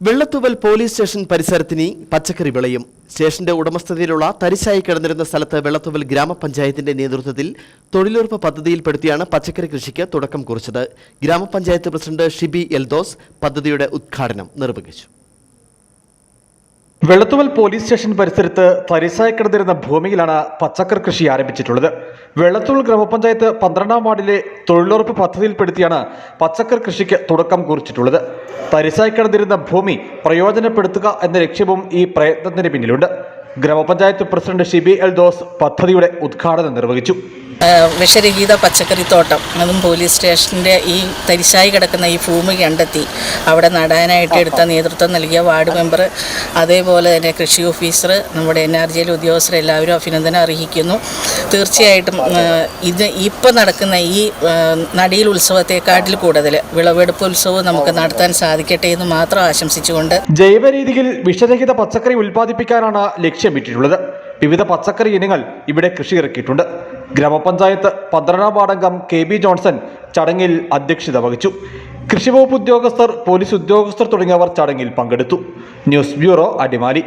Vellathooval police station പരിസരത്തിന് പച്ചക്കറി വിളയും. സ്റ്റേഷന്റെ ഉടമസ്ഥതയിലുള്ള തരിശായി കിടന്നിരുന്ന സ്ഥലത്ത് വെള്ളത്തുവൽ ഗ്രാമപഞ്ചായത്തിന്റെ നേതൃത്വത്തിൽ തൊഴിലുറപ്പ് പദ്ധതിയിൽപ്പെടുത്തിയാണ് പച്ചക്കറി കൃഷിക്ക് തുടക്കം കുറിച്ചത്. ഗ്രാമപഞ്ചായത്ത് പ്രസിഡന്റ് ഷിബി എൽദോസ് പദ്ധതിയുടെ ഉദ്ഘാടനം നിർവഹിച്ചു. വെള്ളത്തുവൽ പോലീസ് സ്റ്റേഷൻ പരിസരത്ത് തരിശായി കിടന്നിരുന്ന ഭൂമിയിലാണ് പച്ചക്കറി കൃഷി ആരംഭിച്ചിട്ടുള്ളത്. വെള്ളത്തുവൽ ഗ്രാമപഞ്ചായത്ത് 12-ാം വാർഡിലെ തൊഴിലുറപ്പ് പദ്ധതിയിൽപ്പെടുത്തിയാണ് പച്ചക്കറി കൃഷിക്ക് തുടക്കം കുറിച്ചിട്ടുള്ളത്. തരിശായി കിടന്നിരുന്ന ഭൂമി പ്രയോജനപ്പെടുത്തുക എന്ന ലക്ഷ്യവും ഈ പ്രയത്നത്തിന് പിന്നിലുണ്ട്. ഗ്രാമപഞ്ചായത്ത് പ്രസിഡന്റ് ഷിബി എൽദോസ് പദ്ധതിയുടെ ഉദ്ഘാടനം നിർവഹിച്ചു. വിഷരഹിത പച്ചക്കറിത്തോട്ടം, അതും പോലീസ് സ്റ്റേഷൻ്റെ ഈ തരിശായി കിടക്കുന്ന ഈ ഭൂമി കണ്ടെത്തി അവിടെ നടാനായിട്ട് എടുത്ത നേതൃത്വം നൽകിയ വാർഡ് മെമ്പർ, അതേപോലെ തന്നെ കൃഷി ഓഫീസർ, നമ്മുടെ NRGയിലെ ഉദ്യോഗസ്ഥർ എല്ലാവരും അഭിനന്ദനം അർഹിക്കുന്നു. തീർച്ചയായിട്ടും ഇത് ഇപ്പം നടക്കുന്ന ഈ നടീൽ ഉത്സവത്തെക്കാട്ടിൽ കൂടുതൽ വിളവെടുപ്പ് ഉത്സവം നമുക്ക് നടത്താൻ സാധിക്കട്ടെ എന്ന് മാത്രം ആശംസിച്ചുകൊണ്ട് ജൈവ രീതിയിൽ വിഷരഹിത പച്ചക്കറി ഉൽപ്പാദിപ്പിക്കാനാണ് ലക്ഷ്യമിട്ടിട്ടുള്ളത്. വിവിധ പച്ചക്കറി ഇനങ്ങൾ ഇവിടെ കൃഷി ഇറക്കിയിട്ടുണ്ട്. ഗ്രാമപഞ്ചായത്ത് 12-ാം വാർഡംഗം KB ജോൺസൺ ചടങ്ങിൽ അധ്യക്ഷത വഹിച്ചു. കൃഷിവകുപ്പ് ഉദ്യോഗസ്ഥർ, പോലീസ് ഉദ്യോഗസ്ഥർ തുടങ്ങിയവർ ചടങ്ങിൽ പങ്കെടുത്തു. News bureau, Adimali.